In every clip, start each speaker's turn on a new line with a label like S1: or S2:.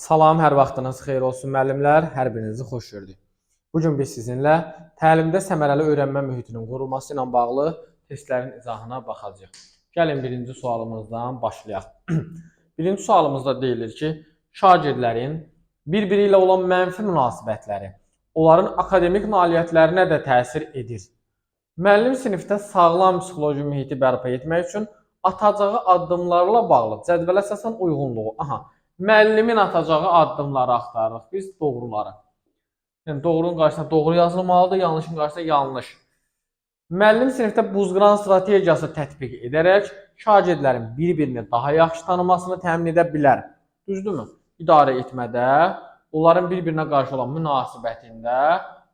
S1: Salam, hər vaxtınız xeyir olsun müəllimlər, hər birinizi xoş gördük. Bugün biz sizinlə təlimdə səmərəli öyrənmə mühitinin qurulması ilə bağlı testlərin izahına baxacağıq. Gəlin birinci sualımızdan başlayaq. Birinci sualımızda deyilir ki, şagirdlərin bir-biri ilə olan mənfi münasibətləri onların akademik nailiyyətlərinə də təsir edir. Müəllim sinifdə sağlam psixoloji mühiti bərpa etmək üçün atacağı addımlarla bağlı cədvələ əsasən uyğunluğu. Müəllimin atacağı addımları axtarırıq biz, doğruları. Yəni, doğrunun qarşısına doğru yazılmalıdır, yanlışın qarşısına yanlış. Müəllim sinifdə buzqıran strategiyası tətbiq edərək şagirdlərin bir-birini daha yaxşı tanımasını təmin edə bilər. Düzdürmü? İdarə etmədə, onların bir-birinə qarşı olan münasibətində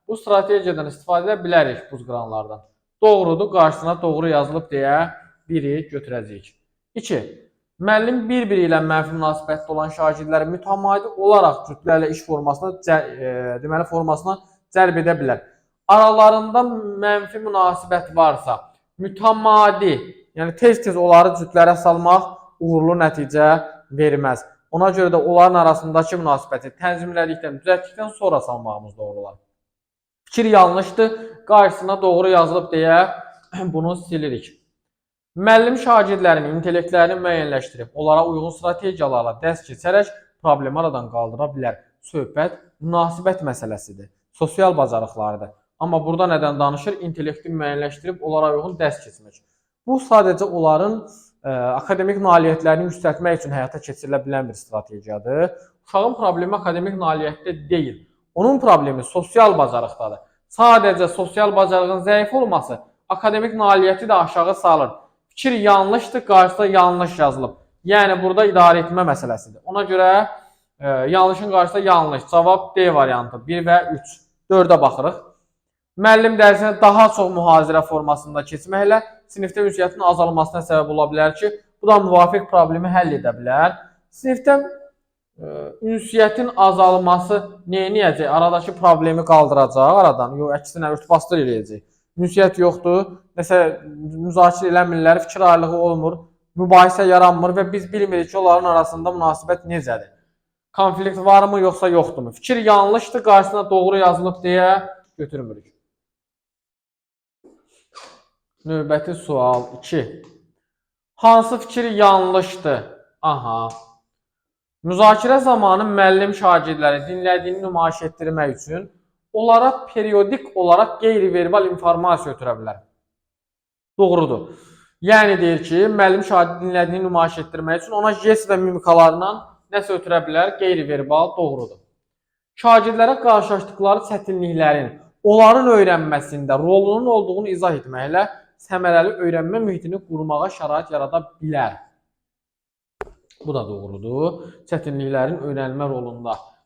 S1: bu strategiyadan istifadə edə bilərik buzqıranlardan. Doğrudur, qarşısına doğru yazılıb deyə biri götürəcəyik. 2. Müəllim bir-biri ilə mənfi münasibətdə olan şagirdləri mütəmadi olaraq cütlərlə iş formasına cəlb edə bilər. Aralarında mənfi münasibət varsa, mütəmadi, yəni tez-tez onları cütlərə salmaq uğurlu nəticə verməz. Ona görə də onların arasındakı münasibəti tənzimlədikdən, düzəltdikdən sonra salmağımız doğru olar. Fikir yanlışdır, qarşısına doğru yazılıb deyə bunu silirik. Müəllim şagirdlərinin intellektlərini müəyyənləşdirib, onlara uyğun strategiyalarla dərs keçərək problemi aradan qaldıra bilər. Söhbət münasibət məsələsidir, sosial bacarıqlardır. Amma burada nədən danışır? İntellekti müəyyənləşdirib, onlara uyğun dərs keçmək. Bu sadəcə onların akademik nailiyyətlərini yüksəltmək üçün həyata keçirilə bilən bir strategiyadır. Uşağın problemi akademik nailiyyətdə deyil. Onun problemi sosial bacarıqdadır. Sadəcə sosial bacarığın zəif olması akademik nailiyyəti də aşağı salır. Fikir yanlışdır, qarşısında yanlış yazılıb. Yəni, burada idarə etmə məsələsidir. Ona görə yanlışın qarşısında yanlış. Cavab D variantı 1 və 3. 4-ə baxırıq. Müəllim dərsinə daha çox mühazirə formasında keçməklə sinifdə ünsiyyətin azalmasına səbəb ola bilər ki, bu da müvafiq problemi həll edə bilər. Sinifdə ünsiyyətin azalması neyəcək? Aradakı problemi qaldıracaq aradan. Yox, əksinə örtbasdır eləyəcək. Ünsiyyət yoxdur, nəsə müzakirə eləmirlər, fikir ayrılığı olmur, mübahisə yaranmır və biz bilmirik ki, onların arasında münasibət necədir? Konflikt varmı, yoxsa yoxdurmu? Fikir yanlışdır, qarşısına doğru yazılıb deyə götürmürük. Növbəti sual 2. Hansı fikir yanlışdır? Müzakirə zamanı müəllim şagirdləri dinlədiyini nümayiş etdirmək üçün onlara periodik olaraq qeyri-verbal informasiya ötürə bilər. Doğrudur. Yəni deyir ki, müəllim şagird dinlədiyini nümayiş etdirmək üçün ona jest və mimikalarla nəsə ötürə bilər, qeyri-verbal doğrudur. Şagirdlərə qarşılaşdıqları çətinliklərin onların öyrənməsində rolunun olduğunu izah etməklə səmərəli öyrənmə mühitini qurmağa şərait yarada bilər. Bu da doğrudur. Çətinliklərin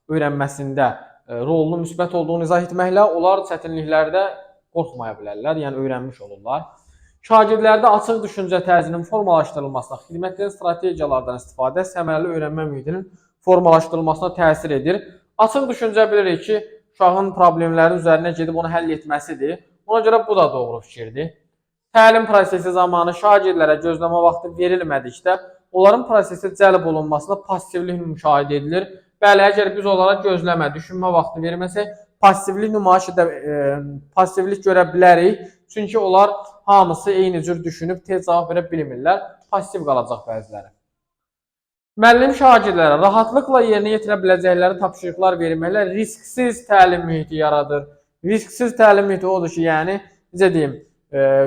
S1: öyrənməsində rolunun müsbət olduğunu izah etməklə onlar çətinliklərdə qorxmaya bilərlər, yəni öyrənmiş olurlar. Şagirdlərdə açıq düşüncə tərzinin formalaşdırılmasına, xidmətli strategiyalardan istifadə səmərəli öyrənmə mühitinin formalaşdırılmasına təsir edir. Açıq düşüncə bilirik ki, uşağın problemləri üzərinə gedib onu həll etməsidir. Ona görə bu da doğru fikirdir. Təlim prosesi zamanı şagirdlərə gözləmə vaxtı verilmədikdə, onların prosesi cəlb olunmasına passivlik müşahidə edilir. Bəli, əgər biz onlara gözləmə, düşünmə vaxtı verməsək, passivlik görə bilərik. Çünki onlar hamısı eyni cür düşünüb, tez cavab verə bilmirlər. Passiv qalacaq bəziləri. Müəllim şagirdlərə rahatlıqla yerinə yetirə biləcəkləri tapşırıqlar verməklə risksiz təlim mühiti yaradır. Risksiz təlim mühiti odur ki, yəni, necə deyim,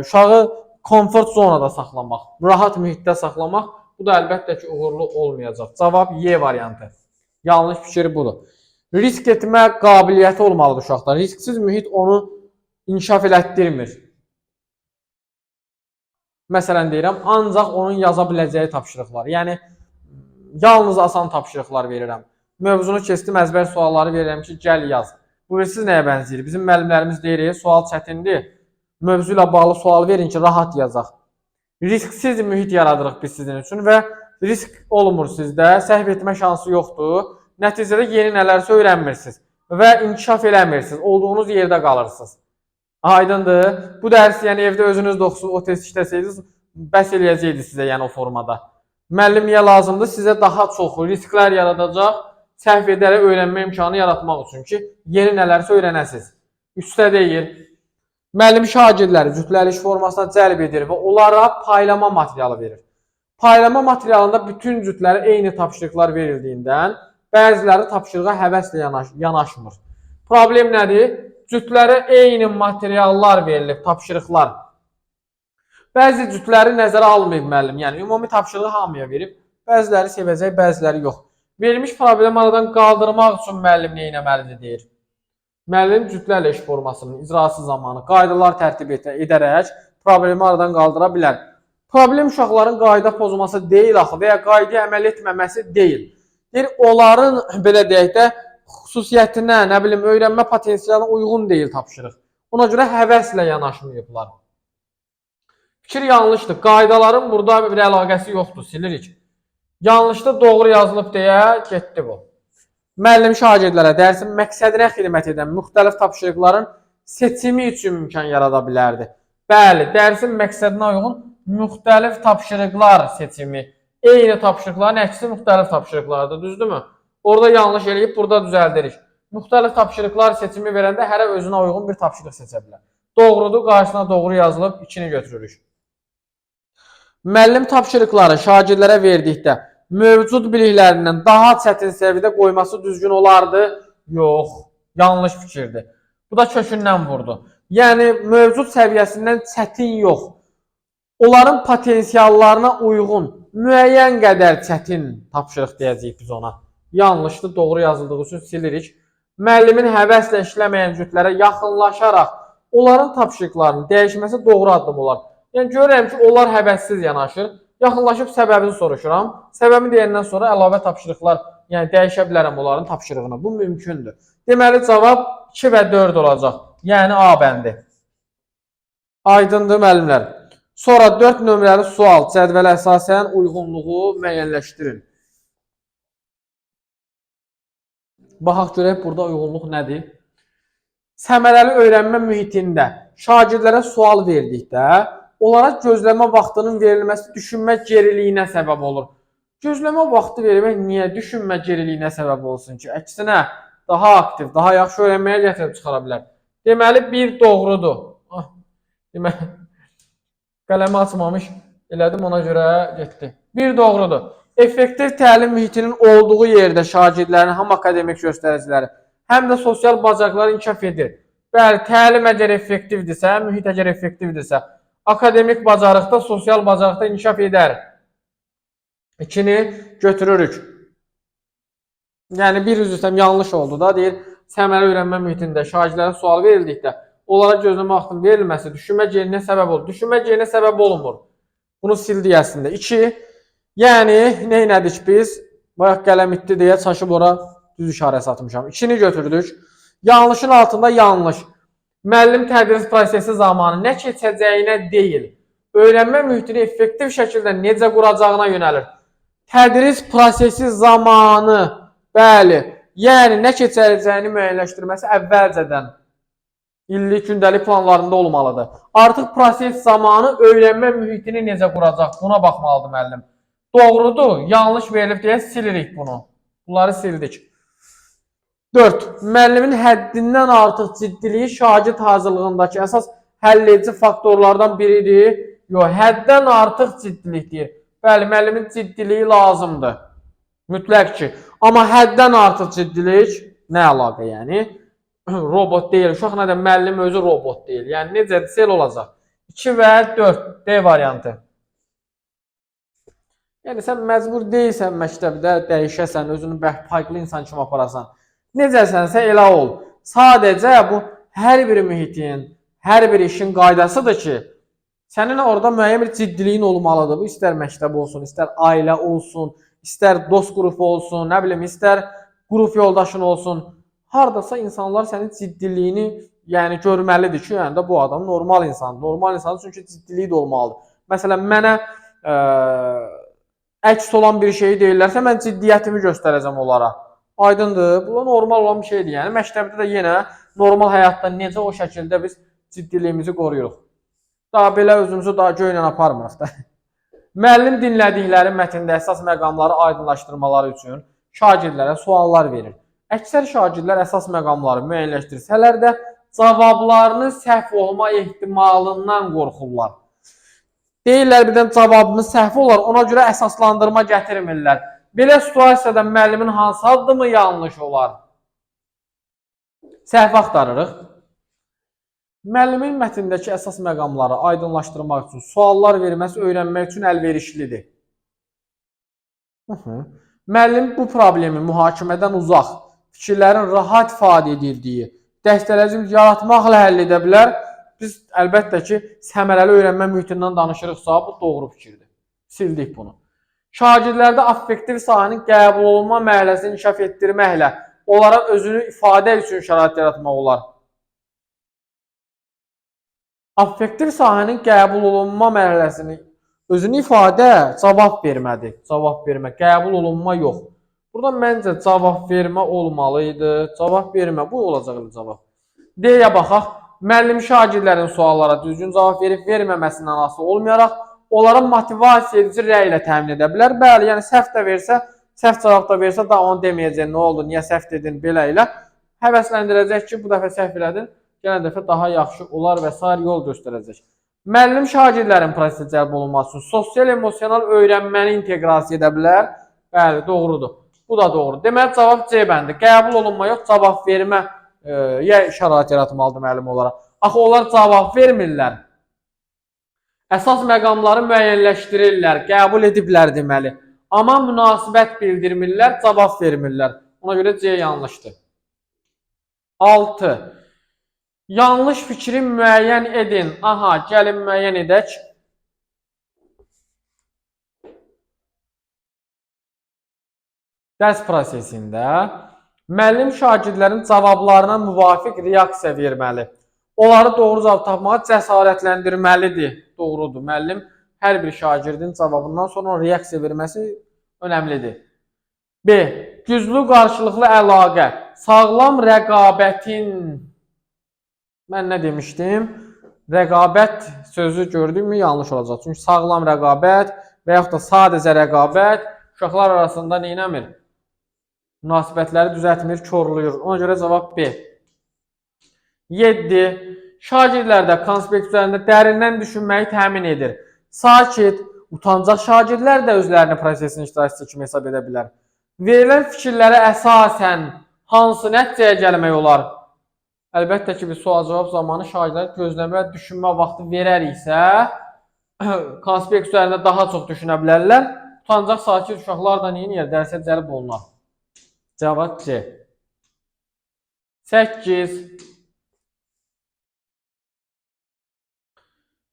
S1: uşağı komfort zonada saxlamaq, rahat mühitdə saxlamaq, bu da əlbəttə ki, uğurlu olmayacaq. Cavab Y variantı. Yanlış fikir budur. Risk etmə qabiliyyəti olmalıdır uşaqda. Risksiz mühit onu inkişaf elətdirmir. Məsələn deyirəm, ancaq onun yaza biləcəyi tapşırıqlar. Yəni, yalnız asan tapşırıqlar verirəm. Mövzunu keçdim, əzbər sualları verirəm ki, gəl yaz. Bu siz nəyə bənzəyir? Bizim müəllimlərimiz deyir, sual çətindir. Mövzu ilə bağlı sual verin ki, rahat yazaq. Risksiz mühit yaradırıq biz sizin üçün və risk olmur sizdə, səhv etmə şansı yoxdur. Nəticədə yeni nələrsə öyrənmirsiniz və inkişaf eləmirsiniz, olduğunuz yerdə qalırsınız. Aydındır. Bu dərsi yəni evdə özünüz də o test işləsəydiniz, bəs eləyəcəkdi sizə yəni o formada. Müəllim niyə lazımdır? Sizə daha çox risklər yaradacaq səhv edərək öyrənmə imkanı yaratmaq üçün ki, yeni nələrsə öyrənəsiniz. Üstə deyil, müəllim şagirdləri cütləli iş formasına cəlb edir və onlara paylama materialı verir. Paylama materialında bütün cütlərə eyni tapşırıqlar verildiyindən bəziləri tapşırığa həvəslə yanaşmır. Problem nədir? Cütlərə eyni materiallar verilib, tapşırıqlar. Bəzi cütləri nəzərə almayıb müəllim, yəni ümumi tapşırığı hamıya verib, bəziləri sevəcək, bəziləri yox. Verilmiş problemi aradan qaldırmaq üçün müəllim nə etməlidir deyir. Müəllim cütlərlə iş formasının icrası zamanı qaydalar tərtib edərək problemi aradan qaldıra bilər. Problem uşaqların qayda pozulması deyil axı və ya qaydaya əməl etməməsi deyil. Deyir, onların belə deyək də xüsusiyyətinə, nə bilim, öyrənmə potensialına uyğun deyil tapşırıq. Ona görə həvəslə yanaşmayıblar. Fikir yanlışdır. Qaydaların burada bir əlaqəsi yoxdur, silirik. Yanlışda doğru yazılıb deyə getdi bu. Müəllim şagirdlərə dərsin məqsədinə xidmət edən müxtəlif tapşırıqların seçimi üçün imkan yarada bilərdi. Bəli, dərsin məqsədinə uyğun müxtəlif tapşırıqlar seçimi. Eyni tapşırıqların əksi müxtəlif tapşırıqlardır, düzdürmü? Orada yanlış eləyib, burada düzəldirik. Müxtəlif tapşırıqlar seçimi verəndə hərə özünə uyğun bir tapşırıq seçə bilər. Doğrudur, qarşısına doğru yazılıb, 2-ni götürürük. Müəllim tapşırıqları şagirdlərə verdikdə mövcud biliklərindən daha çətin səviyyədə qoyması düzgün olardı? Yox, yanlış fikirdir. Bu da kökündən vurdu. Yəni, mövcud səviyyəsindən çətin yox. Onların potensiallarına uyğun, müəyyən qədər çətin tapşırıq deyəcəyik biz ona. Yanlışdır, doğru yazıldığı üçün silirik. Müəllimin həvəslə işləməyən cütlərə yaxınlaşaraq onların tapşırıqlarının dəyişməsi doğru addım olar. Yəni, görürəm ki, onlar həvəssiz yanaşır. Yaxınlaşıb səbəbini soruşuram. Səbəbini deyəndən sonra əlavə tapşırıqlar, yəni dəyişə bilərəm onların tapşırığını. Bu mümkündür. Deməli, cavab 2 və 4 olacaq. Yəni, A bəndi. Aydındır, müəllimlər. Sonra 4 nömrəli sual, cədvələ əsasən uyğunluğu müəyyənləşdirin. Baxaq görək, burada uyğunluq nədir? Səmərəli öyrənmə mühitində şagirdlərə sual verdikdə, onlara gözləmə vaxtının verilməsi düşünmə geriliyinə səbəb olur. Gözləmə vaxtı vermək niyə düşünmə geriliyinə səbəb olsun ki? Əksinə, daha aktiv, daha yaxşı öyrənməyə gətirib çıxara bilər. Deməli, 1 doğrudur. Deməli, qələmi açmamış, elədim, ona görə getdi. 1 doğrudur. Effektiv təlim mühitinin olduğu yerdə şagirdlərin həm akademik göstəriciləri, həm də sosial bacarıqları inkişaf edir. Bəli, təlim əgər effektivdirsə, mühit əgər effektivdirsə, akademik bacarıqda, sosial bacarıqda inkişaf edər. 2-ni götürürük. Yəni, bir üzrüsəm yanlış oldu da, deyir, səmərəli öyrənmə mühitində şagirdlərə sual verildikdə, onlara gözləmə vaxtının verilməsi düşünmə gerilinə səbəb olur. Düşünmə gerilinə səbəb olunmur. Bunu sildik əslində. 2, yəni, nə elədik biz? Bayaq qələm itdi deyə çaşıb ora düz işarəsi atmışam. 2-ni götürdük. Yanlışın altında yanlış. Müəllim tədris prosesi zamanı nə keçəcəyinə deyil, öyrənmə mühitini effektiv şəkildə necə quracağına yönəlir. Tədris prosesi zamanı, bəli, yəni nə keçəcəyini müəyyənləşdirməsi əvvəlcədən illik, gündəlik planlarında olmalıdır. Artıq proses zamanı öyrənmə mühitini necə quracaq, buna baxmalıdır müəllim. Doğrudur, yanlış verilib deyə silirik bunu. Bunları sildik. 4. Müəllimin həddindən artıq ciddiliyi şagird hazırlığındakı əsas həlledici faktorlardan biridir. Yox, həddən artıq ciddilik deyir. Bəli, müəllimin ciddiliyi lazımdır. Mütləq ki. Amma həddən artıq ciddilik nə əlaqə yəni? Robot deyil. Uşaq nədir? Müəllim özü robot deyil. Yəni, necədirsə elə olacaq. 2 və 4. D variantı. Yəni, sən məcbur deyilsən məktəbdə dəyişəsən, özünü fərqli insan kimi aparasan. Necəsənsə elə ol. Sadəcə bu hər bir mühitin, hər bir işin qaydasıdır ki, sənin orada müəyyən bir ciddiliyin olmalıdır. Bu istər məktəb olsun, istər ailə olsun, istər dost qrupu olsun, nə bilim, istər qrup yoldaşın olsun. Hardasa insanlar sənin ciddiliyini yəni görməlidir ki, yəni də bu adam normal insandır. Normal insandır çünki ciddiliyi də olmalıdır. Məsələn, mənə əks olan bir şeyi deyirlərsə, mən ciddiyyətimi göstərəcəm onlara. Aydındır. Bu normal olan bir şeydir. Yəni, məktəbdə də yenə normal həyatda necə o şəkildə biz ciddiliyimizi qoruyuruq. Daha belə özümüzü daha göylə aparmırıq da. Müəllim dinlədikləri mətndə əsas məqamları aydınlaşdırmaları üçün şagirdlərə suallar verir. Əksər şagirdlər əsas məqamları müəyyənləşdirsələr də cavablarının səhv olma ehtimalından qorxurlar. Deyirlər birdən cavabımız səhv olar, ona görə əsaslandırma gətirmirlər. Belə situasiyada müəllimin hansı addımı yanlış olar? Səhv axtarırıq. Müəllimin mətndəki əsas məqamları aydınlaşdırmaq üçün suallar verməsi öyrənmək üçün əlverişlidir. Müəllim bu problemi mühakimədən uzaq, fikirlərin rahat ifadə edildiyi, dəstələyici yaratmaqla həll edə bilər. Biz əlbəttə ki, səmərəli öyrənmə mühitindən danışırıqsa, bu doğru fikirdir. Sildik bunu. Şagirdlərdə affektiv sahənin qəbul olunma mərhələsini inkişaf etdirməklə onlara özünü ifadə üçün şərait yaratmaq olar. Affektiv sahənin qəbul olunma mərhələsini özünü ifadə cavab vermədir. Cavab vermə, qəbul olunma yox. Burada məncə cavab vermə olmalıydı. Cavab vermə, bu olacaq cavab. D-yə baxaq. Müəllim şagirdlərin suallara düzgün cavab verib verməməsindən asılı olmayaraq, onlara motivasiya edici rəy ilə təmin edə bilər. Bəli, yəni səhv də versə, səhv cavab da versə, da onu deməyəcək, nə oldu, niyə səhv dedin, belə ilə. Həvəsləndirəcək ki, bu dəfə səhv elədin, gələn dəfə daha yaxşı olar və s. yol göstərəcək. Müəllim şagirdlərin prosesə cəlb olunması üçün sosial-emosional öyrənməni inteqrasiya edə bilər. Bəli, doğrudur. Bu da doğru. Deməli, cavab C bəndi. Qəbul olunma yox, cavab vermə şərait yaratmalıdır müəllim olaraq. Axı, onlar cavab vermirlər. Əsas məqamları müəyyənləşdirirlər, qəbul ediblər deməli. Amma münasibət bildirmirlər, cavab vermirlər. Ona görə C yanlışdır. 6. Yanlış fikri müəyyən edin. Aha, gəlin müəyyən edək. Dərs prosesində müəllim şagirdlərin cavablarına müvafiq reaksiya verməli. Onları doğru cavab tapmağa cəsarətləndirməlidir. Doğrudur. Müəllim hər bir şagirdin cavabından sonra reaksiya verməsi önəmlidir. B. Güclü qarşılıqlı əlaqə. Sağlam rəqabətin... Mən nə demişdim? Rəqabət sözü gördükmü yanlış olacaq. Çünki sağlam rəqabət və yaxud da sadəcə rəqabət uşaqlar arasında neynəmir? Münasibətləri düzəltmir, korluyur. Ona görə cavab B. 7. Şagirdlərdə konspekt üzərində dərindən düşünməyi təmin edir. Sakit, utancaq şagirdlər də özlərini prosesin iştirakçısı kimi hesab edə bilər. Verilən fikirlərə əsasən hansı nəticəyə gəlmək olar? Əlbəttə ki, biz sual-cavab zamanı şagirdlər gözləmə və düşünmə vaxtı verəriksə, konspekt üzərində daha çox düşünə bilərlər. Utancaq sakit uşaqlar da neyin dərsə cəlb olunar? Cavab C. 8.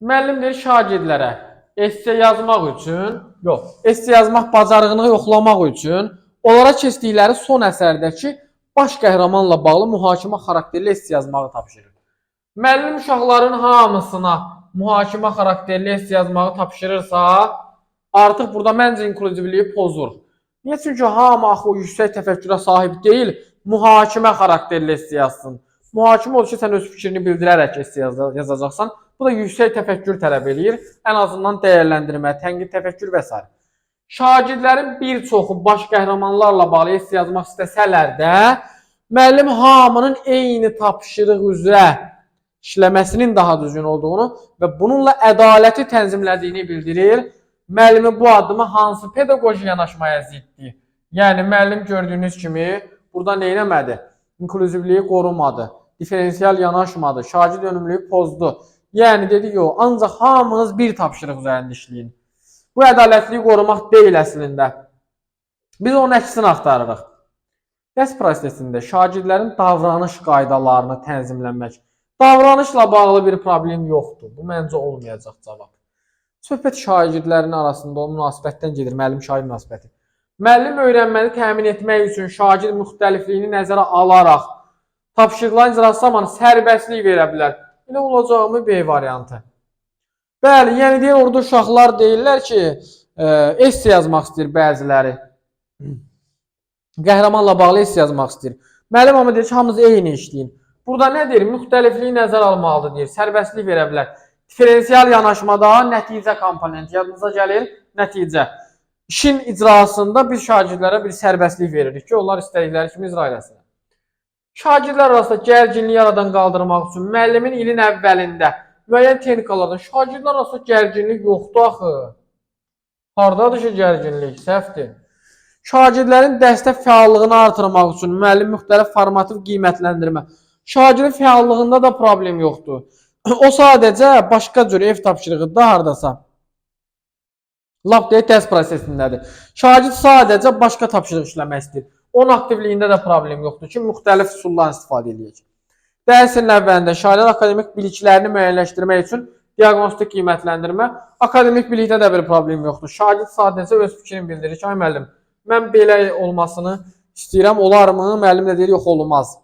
S1: Müəllim deyir şagirdlərə esse yazmaq üçün, esse yazmaq bacarığını yoxlamaq üçün onlara keçdikləri son əsərdəki baş qəhrəmanla bağlı mühakimə xarakterli esse yazmağı tapşırır. Müəllim uşaqların hamısına mühakimə xarakterli esse yazmağı tapşırırsa, artıq burada məncə inklüzivliyi pozur. Niyə? Çünki hamı axı o yüksək təfəkkürə sahib deyil, mühakimə xarakterli esse yazsın. Mühakimə odur ki, sən öz fikrini bildirərək esse yazacaqsan. Bu da yüksək təfəkkür tələb eləyir. Ən azından dəyərləndirmə, tənqid təfəkkür və s. Şagirdlərin bir çoxu baş qəhrəmanlarla bağlı esse yazmaq istəsələr də, müəllim hamının eyni tapşırıq üzrə işləməsinin daha düzgün olduğunu və bununla ədaləti tənzimlədiyini bildirir. Müəllimin bu addımı hansı pedaqoji yanaşmaya ziddir? Yəni, müəllim gördüyünüz kimi burada neynəmədi? İnklüzivliyi qorumadı, diferensial yanaşmadı, şagird önümlüyü pozdu. Yəni, dedik o, ancaq hamınız bir tapşırıq üzərində işləyin. Bu ədalətliyi qorumaq deyil əslində. Biz onun əksini axtarırıq. Dərs prosesində şagirdlərin davranış qaydalarını tənzimlənmək. Davranışla bağlı bir problem yoxdur. Bu məncə olmayacaq cavab. Söhbət şagirdlərin arasında o münasibətdən gedir, müəllim-şagird münasibəti. Müəllim öyrənməni təmin etmək üçün şagird müxtəlifliyini nəzərə alaraq tapşırıqların icrası zamanı sərbəstlik verə bilər. Elə olacaqmı B variantı? Bəli, yəni deyir, orada uşaqlar deyirlər ki, esse yazmaq istəyir bəziləri. Qəhrəmanla bağlı esse yazmaq istəyir. Müəllim amma deyir ki, hamınız eyni işləyin. Burada nə deyir? Müxtəlifliyi nəzərə almalıdır deyir, sərbəstlik verə bilər. Diferensial yanaşmada nəticə komponenti yadınıza gəlir, nəticə. İşin icrasında biz şagirdlərə bir sərbəstlik veririk ki, onlar istədikləri kimi icra eləsinlər. Şagirdlər arasında gərginliyi aradan qaldırmaq üçün müəllimin ilin əvvəlində müəyyən texnikalardan şagirdlər arasında gərginlik yoxdur axı. Hardadır ki gərginlik? Səhvdir. Şagirdlərin dərsdə fəallığını artırmaq üçün müəllim müxtəlif formativ qiymətləndirmə. Şagirdin fəallığında da problem yoxdur. O sadəcə başqa cür ev tapşırığında hardasa lap deyək test prosesindədir. Şagird sadəcə başqa tapşırıq işləmək istəyir. Onun aktivliyində də problem yoxdur ki, müxtəlif üsullardan istifadə edəcək. Dərsin əvvəlində şagird akademik biliklərini müəyyənləşdirmək üçün diaqnostik qiymətləndirmə, akademik bilikdə də bir problem yoxdur. Şagird sadəcə öz fikrini bildirir ki, ay müəllim, mən belə olmasını istəyirəm, olarmı? Müəllim də deyir, yox olmaz.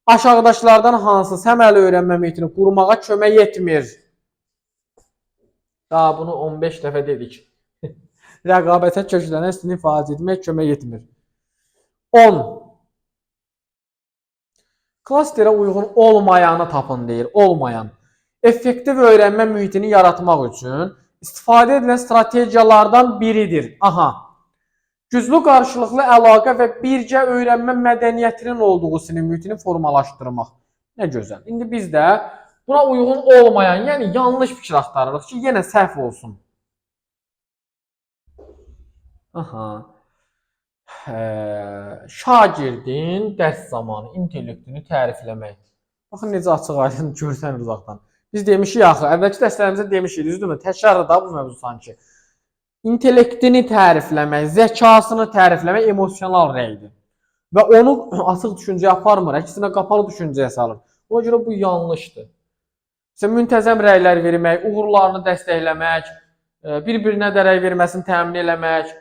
S1: Aşağıdakılardan hansı səmərəli öyrənmə metodunu qurmağa kömək etmir? Daha bunu 15 dəfə dedik. Rəqabətə köklənən stilin ifadə etmək kömək etmir. 10. Klasterə uyğun olmayanı tapın deyir. Olmayan. Effektiv öyrənmə mühitini yaratmaq üçün istifadə edilən strategiyalardan biridir. Aha. Güclü qarşılıqlı əlaqə və birgə öyrənmə mədəniyyətinin olduğu sinif mühitini formalaşdırmaq. Nə gözəl. İndi biz də buna uyğun olmayan, yəni yanlış fikir axtarırıq ki, yenə səhv olsun. Aha. Şagirdin dərs zamanı intellektini tərifləmək. Baxın necə açıq aydın görsənir uzaqdan. Biz demişik axı, əvvəlki dərslərimizdə demişik, düzdürmü? Təkrardır da bu mövzu sanki. İntellektini tərifləmək, zəkasını tərifləmək emosional rəydir. Və onu açıq düşüncəyə aparmır, əksinə qapalı düşüncəyə salır. Ona görə bu yanlışdır. Müntəzəm rəylər vermək, uğurlarını dəstəkləmək, bir-birinə də rəy verməsini təmin eləmək,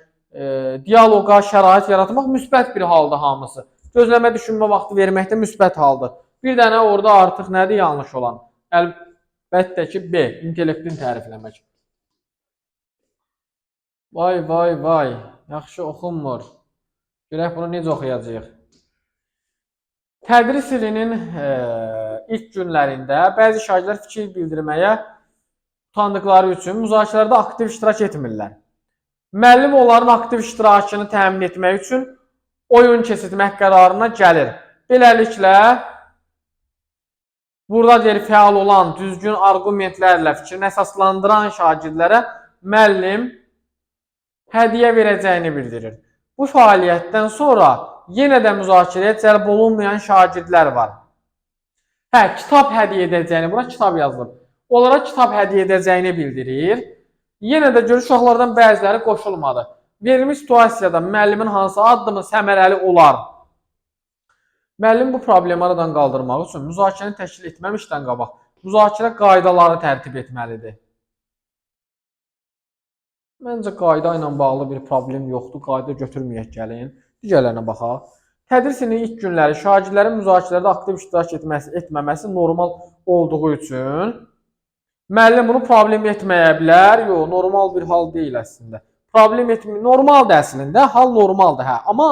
S1: diyaloqa şərait yaratmaq müsbət bir haldır hamısı. Gözləmə düşünmə vaxtı verməkdə müsbət haldır. Bir dənə orada artıq nədir yanlış olan? Əlbəttə ki, B. İntellektini tərifləmək. Vay, vay, vay. Yaxşı oxunmur. Görək bunu necə oxuyacağıq? Tədris ilinin ilk günlərində bəzi şagirdlər fikir bildirməyə utandıqları üçün müzakirələrdə aktiv iştirak etmirlər. Müəllim onların aktiv iştirakını təmin etmək üçün oyun keçirmək qərarına gəlir. Beləliklə, burada deyir, fəal olan, düzgün arqumentlərlə fikrini əsaslandıran şagirdlərə müəllim hədiyyə verəcəyini bildirir. Bu fəaliyyətdən sonra yenə də müzakirəyə cəlb olunmayan şagirdlər var. Kitab hədiyyə edəcəyini, bura kitab yazılır. Onlara kitab hədiyyə edəcəyini bildirir. Yenə də görür, uşaqlardan bəziləri qoşulmadı. Verilmiş situasiyada müəllimin hansı addımı səmərəli olar? Müəllim bu problemi aradan qaldırmaq üçün müzakirəni təşkil etməmişdən qabaq müzakirə qaydaları tərtib etməlidir. Məncə qayda ilə bağlı bir problem yoxdur. Qayda götürməyək gəlin. Digərlərinə baxaq. Tədris ilinin ilk günləri şagirdlərin müzakirələrdə aktiv iştirak etməməsi normal olduğu üçün müəllim bunu problem etməyə bilər. Yox, normal bir hal deyil əslində. Problem etmir, normaldır əslində, hal normaldır, hə. Amma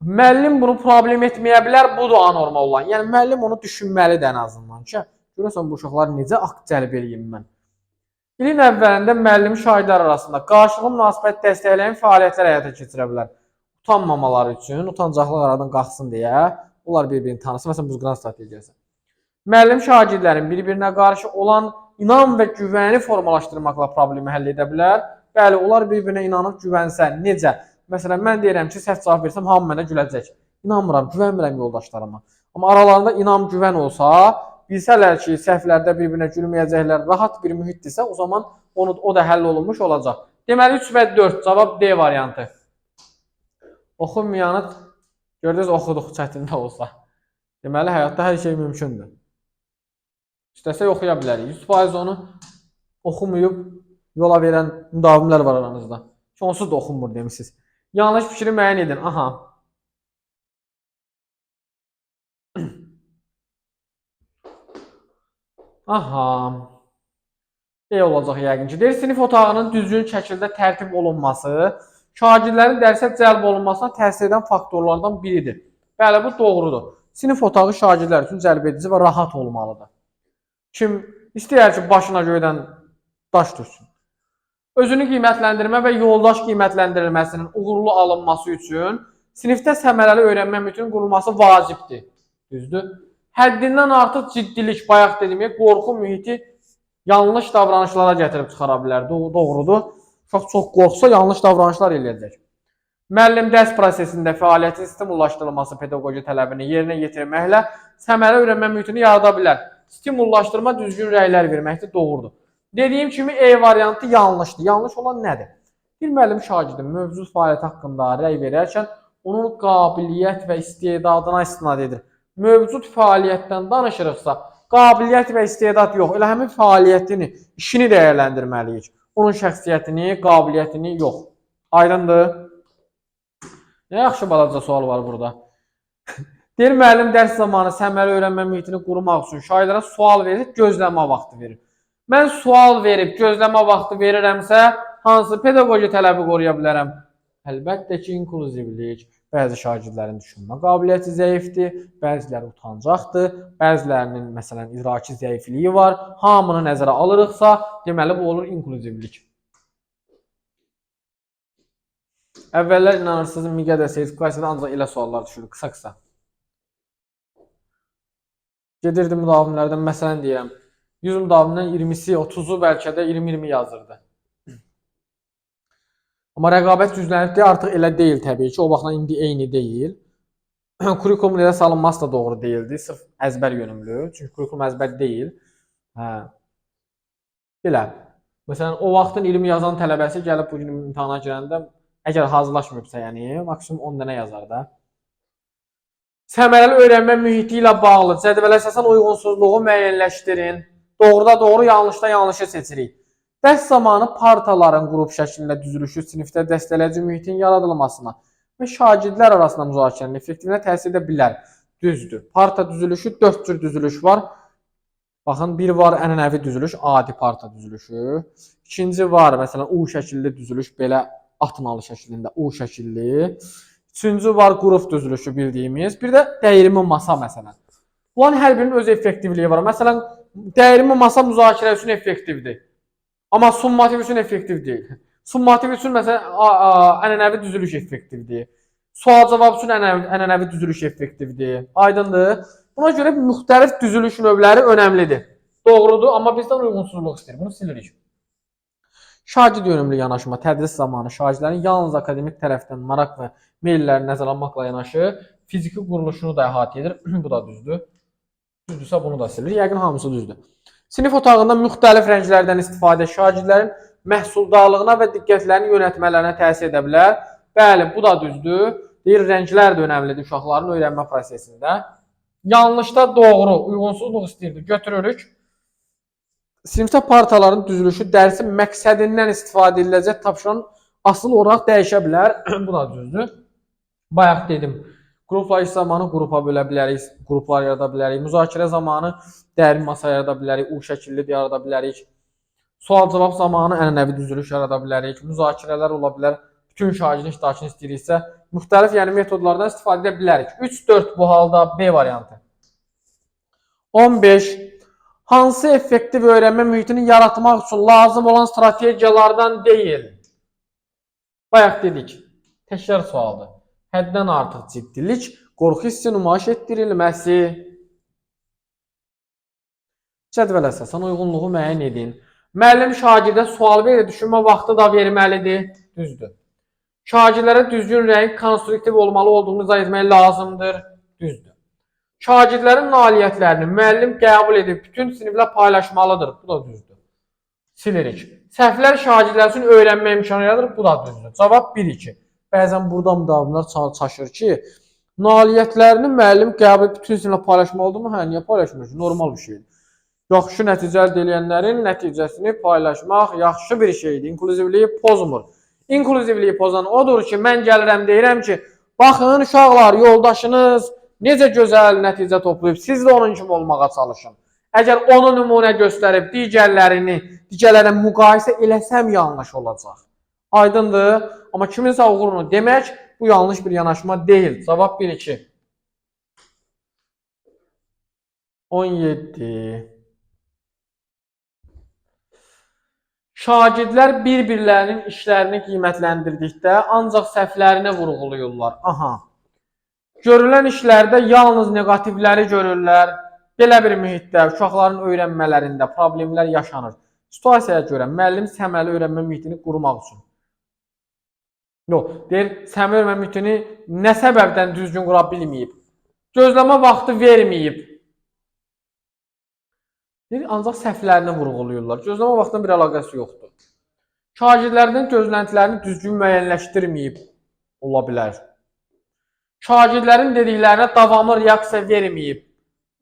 S1: müəllim bunu problem etməyə bilər, bu da anormal olan. Yəni müəllim onu düşünməlidir ən azından ki, görəsən bu uşaqları necə akt cəlb edeyim mən. İlin əvvəlində müəllim şagirdlər arasında qarşılıqlı münasibət dəstəkləyən fəaliyyətlər həyata keçirə bilər. Utanmamaları üçün, utancaqlıq aradan qalxsın deyə, onlar bir-birini tanısın, məsələn, buzqıran strategiyası. Müəllim şagirdlərin bir-birinə qarşı olan İnam və güvəni formalaşdırmaqla problemi həll edə bilər. Bəli, onlar bir-birinə inanıb güvənsə, necə? Məsələn, mən deyirəm ki, səhv cavab versəm, hamı mənə güləcək. İnanmıram, güvənmirəm yoldaşlarıma. Amma aralarında inam, güvən olsa, bilsələr ki, səhvlərdə bir-birinə gülməyəcəklər, rahat bir mühitdirsə, o zaman o da həll olunmuş olacaq. Deməli, 3 və 4, cavab D variantı. Oxunmayanı, gördünüz, oxuduq çətində olsa. Deməli, həyatda hər şey mümkündür. İstəsək oxuya bilərik. 100% onu oxumayıb yola verən müdavimlər var aranızda. Onsuz da oxunmur demişsiniz. Yanlış fikri müəyyən edin. Aha. Aha. E olacaq yəqin ki. Deyir, sinif otağının düzgün şəkildə tərtib olunması şagirdlərin dərsə cəlb olunmasına təsir edən faktorlardan biridir. Bəli, bu doğrudur. Sinif otağı şagirdlər üçün cəlb edici və rahat olmalıdır. Kim istəyər ki, başına göydən daş düşsün. Özünü qiymətləndirmə və yoldaş qiymətləndirilməsinin uğurlu alınması üçün sinifdə səmərəli öyrənmə mühitinin qurulması vacibdir. Düzdür? Həddindən artıq ciddilik, bayaq dediyim qorxu mühiti yanlış davranışlara gətirib çıxara bilər. Doğrudur. Uşaq çox qorxsa yanlış davranışlar eləyəcək. Müəllim dərs prosesində fəaliyyətin stimullaşdırılması pedaqoji tələbini yerinə yetirməklə səmərəli öyrənmə mühitini yarada bilər. Stimullaşdırma düzgün rəylər verməkdir, doğrudur. Dediyim kimi E variantı yanlışdır. Yanlış olan nədir? Bir müəllim şagirdin mövcud fəaliyyət haqqında rəy verərkən onun qabiliyyət və istedadına istinad edir. Mövcud fəaliyyətdən danışırıqsa, qabiliyyət və istedad yox, elə həmin fəaliyyətini, işini dəyərləndirməliyik. Onun şəxsiyyətini, qabiliyyətini yox. Aydındır? Nə yaxşı balaca sual var burada. Deyir, müəllim dərs zamanı səmərəli öyrənmə mühitini qurmaq üçün şagirdlərə sual verir, gözləmə vaxtı verir. Mən sual verib gözləmə vaxtı verirəmsə, hansı pedaqoji tələbi qoruya bilərəm? Əlbəttə ki, inklüzivlik. Bəzi şagirdlərin düşünmə qabiliyyəti zəifdir, bəziləri utancaqdır, bəzilərinin məsələn idraki zəifliyi var. Hamını nəzərə alırıqsa, deməli bu olur inklüzivlik. Əvvəllər inanırsınız, miqə də sertifikasiyada ancaq elə suallar düşür, qısa-qısa. Gedirdim müdavimlərdən, məsələn deyirəm, 100 müdavimdən 20'si, 30'u bəlkə də 20-20 yazırdı. Amma rəqabət güclənibdir, artıq elə deyil təbii ki, o baxımdan indi eyni deyil. Kurikulum ilə salınması da doğru deyildi, sırf əzbər yönümlü, çünki kurikulum əzbər deyil. Belə, məsələn, o vaxtın 20 yazan tələbəsi gəlib bugün imtihana girəndə, əgər hazırlaşmayıbsa, yəni, maksimum 10 dənə yazar da. Səmərəli öyrənmə mühiti ilə bağlı cədvələ əsasən uyğunsuzluğu müəyyənləşdirin. Doğruda doğru, yanlışda yanlışı seçirik. Dərs zamanı partaların qrup şəklində düzülüşü sinifdə dəstəkləyici mühitin yaradılmasına və şagirdlər arasında müzakirənin effektivliyinə təsir edə bilər. Düzdür. Parta düzülüşü 4 cür düzülüş var. Baxın, bir var ənənəvi düzülüş, adi parta düzülüşü. İkinci var, məsələn, U şəkilli düzülüş, belə atmalı şəklində U şəkilli. Üçüncü var qrup düzülüşü bildiyimiz. Bir də dəyirmi masa məsələn. Bunların hər birinin öz effektivliyi var. Məsələn, dəyirmi masa müzakirə üçün effektivdir. Amma summativ üçün effektiv deyil. Summativ üçün məsələn ənənəvi düzülüş effektivdir. Sual-cavab üçün ənənəvi düzülüş effektivdir. Aydındır? Buna görə müxtəlif düzülüş növləri önəmlidir. Doğrudur, amma bizdən uyğunsuzluq istəyir. Bunu silirik. Şagird yönümlü yanaşma tədris zamanı şagirdlərin yalnız akademik tərəfdən maraq və meylləri nəzərə almaqla yanaşı fiziki quruluşunu da əhatə edir. Bu da düzdür. Düzdürsə bunu da silir. Yəqin hamısı düzdür. Sinif otağında müxtəlif rənglərdən istifadə şagirdlərin məhsuldarlığına və diqqətlərini yönəltmələrinə təsir edə bilər. Bəli, bu da düzdür. Deyir, rənglər də önəmlidir uşaqların öyrənmə prosesində. Yanlışda doğru, uyğunsuzluq istəyirdi. Götürürük. Sinifdə partaların düzülüşü dərsin məqsədindən istifadə ediləcək tapşırığın asıl olaraq dəyişə bilər. Bu da düzdür. Bayaq dedim, qruplar iş zamanı qrupa bölə bilərik, qruplar yarada bilərik. Müzakirə zamanı dəyirmi masa yarada bilərik, U şəkilli yarada bilərik. Sual-cavab zamanı ənənəvi düzülüş yarada bilərik. Müzakirələr ola bilər. Bütün şagirdin iştirakını istəyiriksə, müxtəlif metodlardan istifadə edə bilərik. 3-4 bu halda B variantı. 15. Hansı effektiv öyrənmə mühitini yaratmaq üçün lazım olan strategiyalardan deyil? Bayaq dedik, təkrar sualdır. Həddən artıq ciddilik, qorxu hissi nümayiş etdirilməsi. Cədvələ əsasən uyğunluğu müəyyən edin. Müəllim şagirdə sual verir, düşünmə vaxtı da verməlidir. Düzdür. Şagirdlərə düzgün rəng, konstruktiv olmalı olduğunu izah etmək lazımdır. Düzdür. Şagirdlərin nailiyyətlərini müəllim qəbul edib bütün siniflə paylaşmalıdır. Bu da düzdür. Silirik. Səhvlər şagirdlər üçün öyrənmə imkanı yaradır. Bu da düzdür. Cavab 1-2. Bəzən burada müdavimlər çaşır ki, nailiyyətlərini müəllim qəbul edib bütün siniflə paylaşmalıdır mı? Hə, niyə paylaşmır? Normal bir şeydir. Yaxşı nəticə əldə edənlərin nəticəsini paylaşmaq yaxşı bir şeydir. İnklüzivliyi pozmur. İnklüzivliyi pozan odur ki, mən gəlirəm deyirəm ki, baxın uşaqlar, yoldaşınız necə gözəl nəticə toplayıb, siz də onun kimi olmağa çalışın. Əgər onu nümunə göstərib digərlərinə müqayisə eləsəm yanlış olacaq. Aydındır? Amma kiminsə uğurunu demək, bu yanlış bir yanaşma deyil. Cavab 1-2. 17. Şagirdlər bir-birlərinin işlərini qiymətləndirdikdə ancaq səhvlərini vurğulayırlar. Aha. Görülən işlərdə yalnız neqativləri görürlər. Belə bir mühitdə uşaqların öyrənmələrində problemlər yaşanır. Situasiyaya görə müəllim səmərəli öyrənmə mühitini qurmaq üçün. Deyir, səmərəli öyrənmə mühitini nə səbəbdən düzgün qura bilməyib? Gözləmə vaxtı verməyib. Deyir, ancaq səhvlərini vurğulayırlar. Gözləmə vaxtının bir əlaqəsi yoxdur. Şagirdlərdən gözləntilərini düzgün müəyyənləşdirməyib ola bilər. Şagirdlərin dediklərinə davamlı reaksiya verməyib.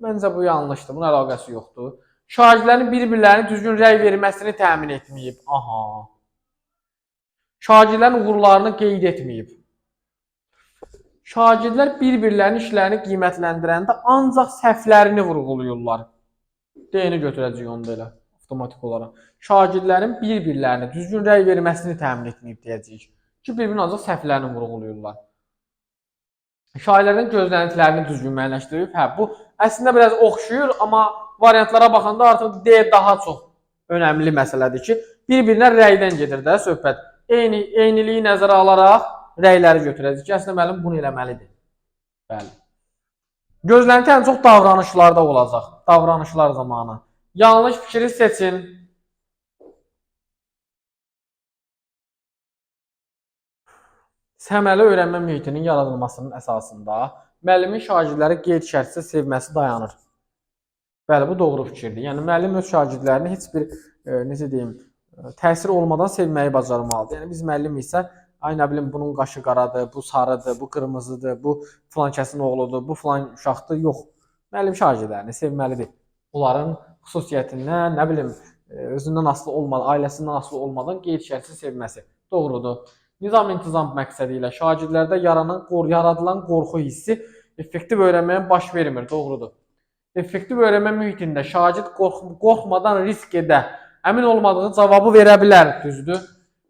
S1: Məncə bu yanlışdır, bunun əlaqəsi yoxdur. Şagirdlərin bir-birlərini düzgün rəy verməsini təmin etməyib. Aha. Şagirdlərin uğurlarını qeyd etməyib. Şagirdlər bir-birlərinin işlərini qiymətləndirəndə ancaq səhvlərini vurğulayırlar. D-ni götürəcəyik onda elə, avtomatik olaraq. Şagirdlərin bir-birlərini düzgün rəy verməsini təmin etməyib deyəcəyik. Ki, bir-birinin ancaq səhvlərini vurğulayırlar. Şagirdlərin gözləntilərini düzgün müəyyənləşdirib. Bu əslində biraz oxşuyur, amma variantlara baxanda artıq D daha çox önəmli məsələdir ki, bir-birinə rəydən gedir də söhbət. Eyniliyi nəzərə alaraq rəyləri götürəcək ki, əslində müəllim bunu eləməlidir. Bəli. Gözlənti ən çox davranışlarda olacaq. Davranışlar zamanı. Yanlış fikri seçin. Səmərəli öyrənmə mühitinin yaradılmasının əsasında müəllimin şagirdləri qeyd-şərtsiz sevməsi dayanır. Bəli, bu doğru fikirdir. Yəni müəllim öz şagirdlərini heç bir necə deyim, təsir olmadan sevməyi bacarmalıdır. Yəni biz müəllim isə ay nə bilim bunun qaşı qaradır, bu sarıdır, bu qırmızıdır, bu filan kəsin oğludur, bu filan uşaqdır. Yox. Müəllim şagirdlərini sevməlidir. Onların xüsusiyyətindən, nə bilim, özündən asılı olmadan, ailəsindən asılı olmadan qeyd-şərtsiz sevməsi. Doğrudur. Nizam-intizam məqsədi ilə şagirdlərdə yaradılan qorxu hissi effektiv öyrənməyə baş vermir. Doğrudur. Effektiv öyrənmə mühitində şagird qorxmadan risk edə, əmin olmadığı cavabı verə bilər. Düzdür.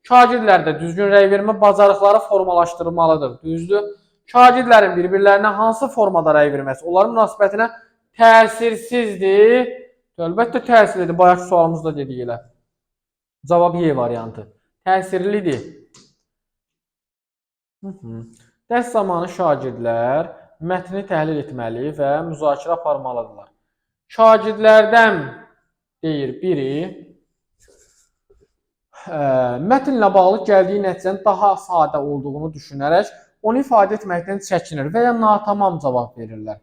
S1: Şagirdlərdə düzgün rəy vermə bacarıqları formalaşdırılmalıdır. Düzdür. Şagirdlərin bir-birlərinə hansı formada rəy verməsi onların münasibətinə təsirsizdir. Əlbəttə təsirlidir. Bayaqki sualımızda dedik elə. Cavab Y variantı. Təsirlidir. Dərs zamanı şagirdlər mətni təhlil etməli və müzakirə aparmalıdırlar. Şagirdlərdən deyir biri mətnlə bağlı gəldiyi nəticənin daha sadə olduğunu düşünərək onu ifadə etməkdən çəkinir və ya natamam cavab verirlər.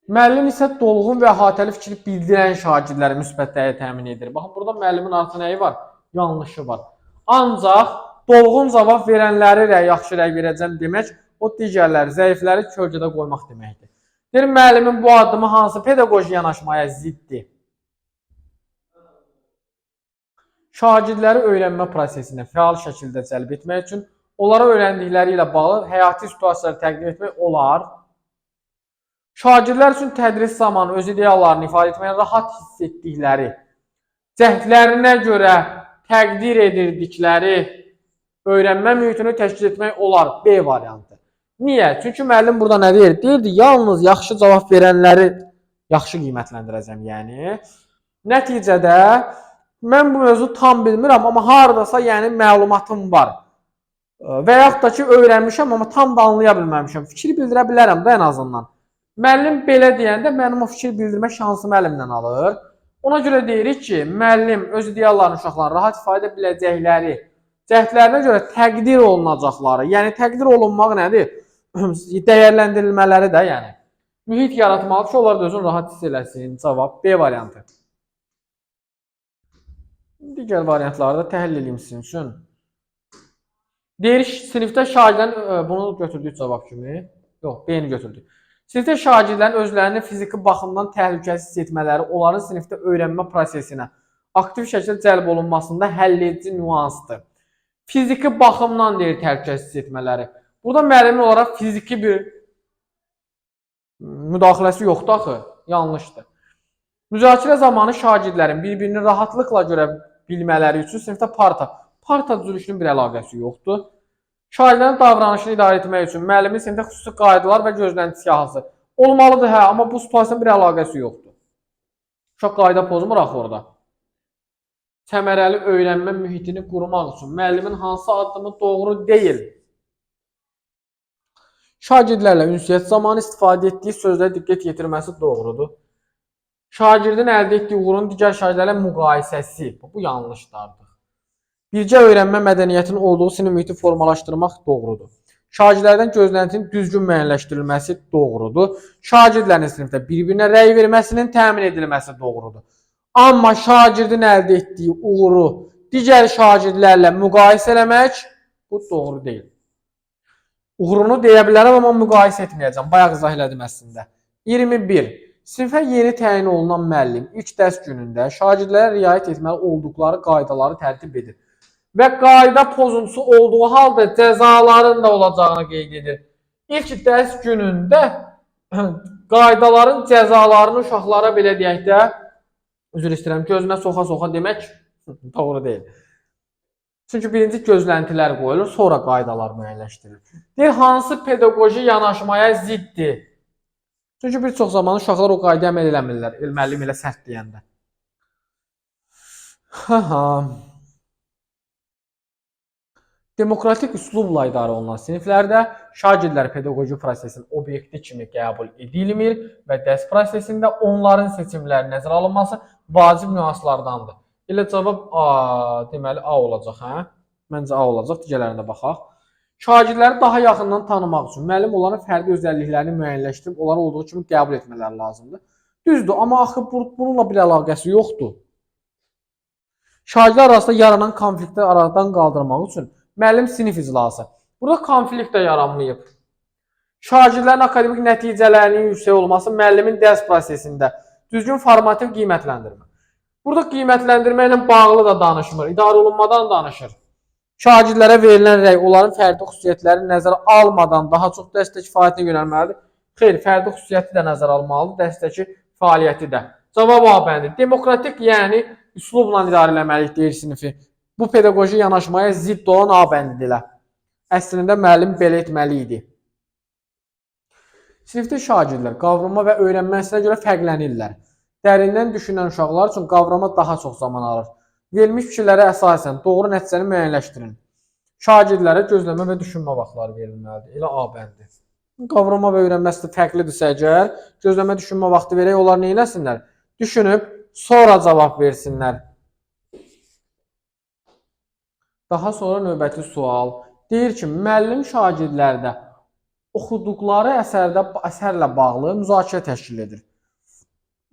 S1: Müəllim isə dolğun və əhatəli fikri bildirən şagirdləri müsbət dəyə təmin edir. Baxın, burada müəllimin artı nəyi var? Yanlışı var. Ancaq dolğun cavab verənləri yaxşı rəy verəcəm demək, o digərləri, zəifləri kölgədə qoymaq deməkdir. Deyir, müəllimin bu addımı hansı pedaqoji yanaşmaya ziddir? Şagirdləri öyrənmə prosesinə fəal şəkildə cəlb etmək üçün onlara öyrəndikləri ilə bağlı həyati situasiyaları təqdim etmək olar. Şagirdlər üçün tədris zamanı öz ideyalarını ifadə etməyə rahat hiss etdikləri, cəhdlərinə görə təqdir edirdikləri öyrənmə mühitini təşkil etmək olar. B variantı. Niyə? Çünki müəllim burada nə deyir? Deyirdi, yalnız yaxşı cavab verənləri yaxşı qiymətləndirəcəm. Yəni, nəticədə mən bu mövzu tam bilmirəm, amma haradasa yəni məlumatım var. Və yaxud da ki, öyrənmişəm, amma tam da anlaya bilməmişəm. Fikir bildirə bilərəm də ən azından. Müəllim belə deyəndə mənim o fikir bildirmə şansımı əlimdən alır. Ona görə deyirik ki, müəllim öz ideyalarını uşaqların rahat ifadə edə biləcəkləri, cəhdlərinə görə təqdir olunacaqları, yəni təqdir olunmaq nədir? Dəyərləndirilmələri də yəni. Mühit yaratmalı ki, onlar da özünü rahat hiss eləsin. Cavab B variantı. Digər variantları da təhlil edeyim sizin üçün. Deyir, sinifdə şagirdlərin, bunu götürdük cavab kimi. Yox, B-ni götürdük. Sinifdə şagirdlərin özlərini fiziki baxımdan təhlükəsiz hiss etmələri onların sinifdə öyrənmə prosesinə aktiv şəkildə cəlb olunmasında həlledici nüansdır. Fiziki baxımdan deyir təhlükəsiz hiss etmələri. Burada müəllimin olaraq fiziki bir müdaxiləsi yoxdur axı, yanlışdır. Müzakirə zamanı şagirdlərin bir-birini rahatlıqla görə bilmələri üçün sinifdə parta düzülüşünün bir əlaqəsi yoxdur. Şagirdlərin davranışını idarə etmək üçün müəllimin sinifdə xüsusi qaydalar və gözlənti siyahısı olmalıdır, hə, amma bu situasiyanın bir əlaqəsi yoxdur. Uşaq qayda pozmur axı orada. səmərəli öyrənmə mühitini qurmaq üçün müəllimin hansı addımı doğru deyil? Şagirdlərlə ünsiyyət zamanı istifadə etdiyi sözlərə diqqət yetirməsi doğrudur. Şagirdin əldə etdiyi uğurun digər şagirdlərlə müqayisəsi. Bu yanlışlardır. Birgə öyrənmə mədəniyyətinin olduğu sinif mühiti formalaşdırmaq doğrudur. Şagirdlərdən gözləntinin düzgün müəyyənləşdirilməsi doğrudur. Şagirdlərin sinifdə bir-birinə rəy verməsinin təmin edilməsi doğrudur. Amma şagirdin əldə etdiyi uğuru digər şagirdlərlə müqayisə eləmək bu doğru deyil. Uğurunu deyə bilərəm, amma müqayisə etməyəcəm. Bayaq izah elədim əslində. 21. Sinifə yeni təyin olunan müəllim ilk dərs günündə şagirdlərə riayət etməli olduqları qaydaları tərtib edir və qayda pozuntusu olduğu halda cəzaların da olacağını qeyd edir. İlk dərs günündə qaydaların cəzalarını uşaqlara belə deyək də, üzr istəyirəm, gözünə soxa-soxa demək doğru deyil. Çünki birinci gözləntilər qoyulur, sonra qaydalar müəyyənləşdirilir. Deyir, hansı pedaqoji yanaşmaya ziddir? Çünki bir çox zaman uşaqlar o qaydaya əməl eləmirlər, müəllim elə sərt deyəndə. Demokratik üslubla idarə olunan siniflərdə şagirdlər pedaqoji prosesin obyekti kimi qəbul edilmir və dərs prosesində onların seçimləri nəzərə alınması vacib nüanslardandır. Elə cavab A, deməli A olacaq, hə? Məncə A olacaq, digərlərinə baxaq. Şagirdləri daha yaxından tanımaq üçün müəllim onların fərdi özəlliklərini müəyyənləşdirib, onları olduğu kimi qəbul etmələri lazımdır. Düzdür, amma axı bununla bir əlaqəsi yoxdur. Şagirdlər arasında yaranan konfliktləri aradan qaldırmaq üçün müəllim sinif iclası. Burada konflikt də yaranmayıb. Şagirdlərin akademik nəticələrinin yüksək olması müəllimin dərs prosesində düzgün formativ qiymətləndirmə. Burada qiymətləndirmə ilə bağlı da danışmır, idarə olunmadan danışır. Şagirdlərə verilən rəy onların fərdi xüsusiyyətlərini nəzərə almadan daha çox dərsdəki fəaliyyətinə yönəlməlidir. Xeyr, fərdi xüsusiyyəti də nəzərə almalıdır, dərsdəki fəaliyyəti də. Cavab A bəndi. Demokratik, yəni üslubla idarə eləməliyik deyir sinifi. Bu pedaqoji yanaşmaya zidd olan A bəndi ilə. Əslində müəllim belə etməli idi. Sinifdə şagirdlər qavrama və öyrənmə əsasına görə fərqlənirlər. Dərindən düşünən uşaqlar üçün qavrama daha çox zaman alır. Verilmiş fikirlərə əsasən doğru nəticəni müəyyənləşdirin. Şagirdlərə gözləmə və düşünmə vaxtları verilməlidir. Elə A bəndi. Qavrama və öyrənməsi fərqlidirsə əgər, gözləmə düşünmə vaxtı verək, onlar nə eləsinlər? Düşünüb, sonra cavab versinlər. Daha sonra növbəti sual. Deyir ki, müəllim şagirdlərdə oxuduqları əsərlə bağlı müzakirə təşkil edir.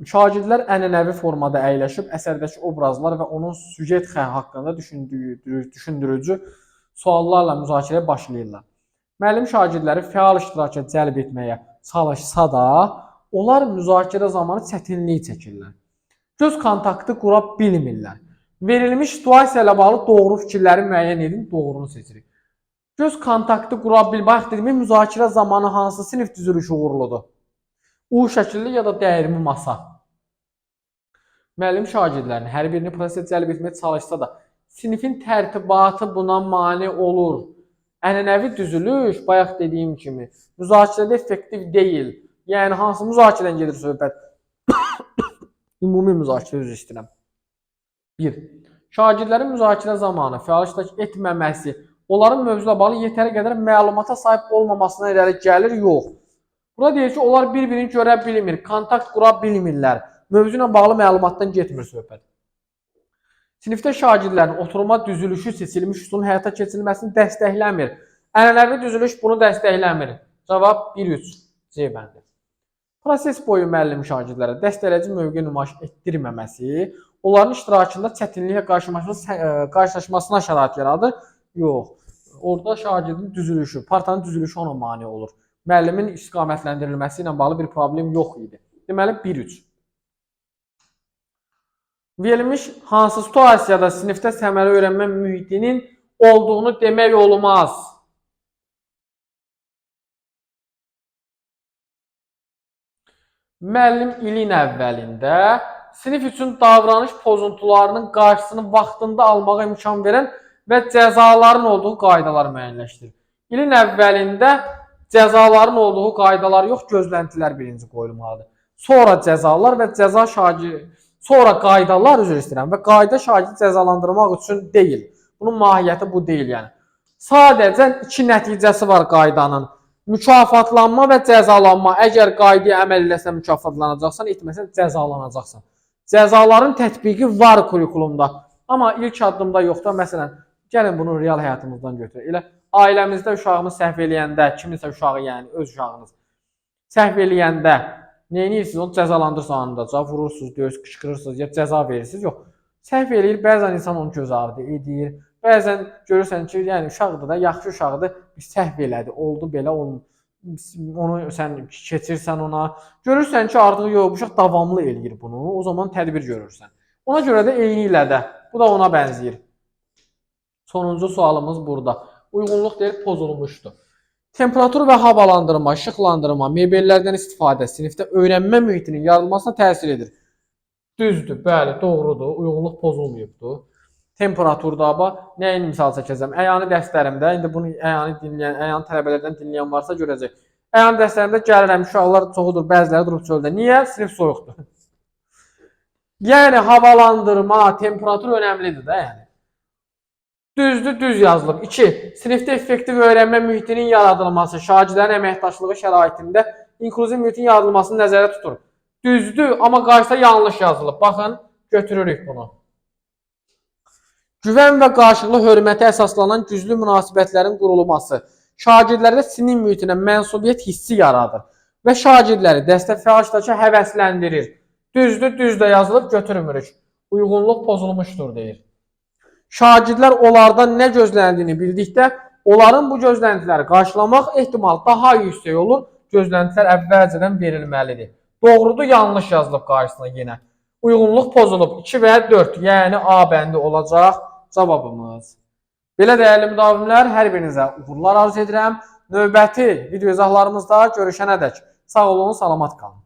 S1: Şagirdlər ənənəvi formada əyləşib əsərdəki obrazlar və onun süjet haqqında düşündürücü suallarla müzakirəyə başlayırlar. Müəllim şagirdləri fəal iştiraka cəlb etməyə çalışsa da, onlar müzakirə zamanı çətinlik çəkirlər. Göz kontaktı qura bilmirlər. Verilmiş situasiya ilə bağlı doğru fikirləri müəyyən edin, doğrunu seçirik. Göz kontaktı qura bilmək dediyimiz müzakirə zamanı hansı sinif düzülüşü uğurludur? U şəkilli ya da dəyirmi masa. Müəllim şagirdlərini hər birini prosesə cəlb etməyə çalışsa da, sinifin tərtibatı buna mane olur. Ənənəvi düzülüş, bayaq dediyim kimi, müzakirədə effektiv deyil. Yəni, hansı müzakirədən gedir söhbət? Ümumi müzakirə üzr istəyirəm. 1. Şagirdlərin müzakirə zamanı fəal iştirak etməməsi, onların mövzuyla bağlı yetəri qədər məlumata sahib olmamasına irəli gəlir, yox. Burada deyir ki, onlar bir-birini görə bilmir, kontakt qura bilmirlər. Mövzu ilə bağlı məlumatdan getmir söhbət. Sinifdə şagirdlərin oturma düzülüşü seçilmiş üsulun həyata keçirilməsini dəstəkləmir. Ənənəvi düzülüş bunu dəstəkləmir. Cavab 1-3. C bəndi. Proses boyu müəllim şagirdlərə dəstəkləyici mövqe nümayiş etdirməməsi, onların iştirakında çətinliklə qarşılaşmasına şərait yaradır. Yox. Orada şagirdin düzülüşü, partanın düzülüşü ona mane olur. Müəllimin istiqamətləndirilməsi ilə bağlı bir problem yox idi. Deməli 1-3. Verilmiş hansı situasiyada sinifdə səmərəli öyrənmə mühitinin olduğunu demək olmaz. Müəllim ilin əvvəlində sinif üçün davranış pozuntularının qarşısını vaxtında almağa imkan verən və cəzaların olduğu qaydalar müəyyənləşdirir. İlin əvvəlində cəzaların olduğu qaydalar yox, gözləntilər birinci qoyulmalıdır. Sonra cəzalar və Sonra qaydalar, üzr istəyirəm, və qayda şagirdi cəzalandırmaq üçün deyil. Bunun mahiyyəti bu deyil yəni. Sadəcə iki nəticəsi var qaydanın. Mükafatlanma və cəzalanma. Əgər qaydaya əməl eləsən mükafatlanacaqsan, etməsən cəzalanacaqsan. Cəzaların tətbiqi var kurikulumda. Amma ilk addımda yoxdur. Məsələn, gəlin bunu real həyatımızdan götürək. Elə ailəmizdə uşağımız səhv eləyəndə, kiminsə uşağı, yəni öz uşağınız səhv eləyəndə nə edirsiniz? Onu cəzalandırırsınız anında, vurursunuz, döyürsünüz, qışqırırsınız, ya cəza verirsiniz. Yox. Səhv eləyir, bəzən insan onu göz ardı edir. Bəzən görürsən ki, yəni uşaqdır da, yaxşı uşaqdır, bir səhv elədi, oldu belə, onu sən keçirsən ona. Görürsən ki, artıq yox, bu uşaq davamlı eləyir bunu, o zaman tədbir görürsən. Ona görə də eyni ilə də, bu da ona bənzəyir. Sonuncu sualımız burada. Uyğunluq deyil, pozulmuşdur. Temperatur və havalandırma, işıqlandırma, mebellərdən istifadə sinifdə öyrənmə mühitinin yaradılmasına təsir edir. Düzdür, bəli, doğrudur, uyğunluq pozulmayıbdır. Temperaturda, nəyin misal çəkəcəm? Əyani dərslərimdə, indi bunu əyani tələbələrdən dinləyən varsa görəcək. Əyani dərslərimdə gəlirəm, uşaqlar çoxudur, bəziləri durub çöldə. Niyə? Sinif soyuqdur. Yəni, havalandırma, temperatur önəmlidir də, yəni. Düzdür, düz yazılıb. 2. Sinifdə effektiv öyrənmə mühitinin yaradılması, şagirdlərin əməkdaşlığı şəraitində inklüziv mühitin yaradılmasını nəzərdə tutur. Düzdür, amma qarşıda yanlış yazılıb. Baxın, götürürük bunu. Güvən və qarşılıqlı hörmətə əsaslanan güclü münasibətlərin qurulması şagirdlərdə sinif mühitinə mənsubiyyət hissi yaradır və şagirdləri dəstə fəaliyyətdəki həvəsləndirir. Düzdür, düzdə yazılıb, götürmürük. Uyğunluq pozulmuşdur, deyir. Şagirdlər onlardan nə gözləndiyini bildikdə, onların bu gözləntiləri qarşılamaq ehtimal daha yüksək olur, gözləntilər əvvəlcədən verilməlidir. Doğrudur, yanlış yazılıb qarşısına yenə. Uyğunluq pozulub 2 və 4, yəni A bəndi olacaq cavabımız. Belə dəyərli müdavimlər, hər birinizə uğurlar arzu edirəm. Növbəti video izahlarımızda görüşənədək sağ olun, salamat qalın.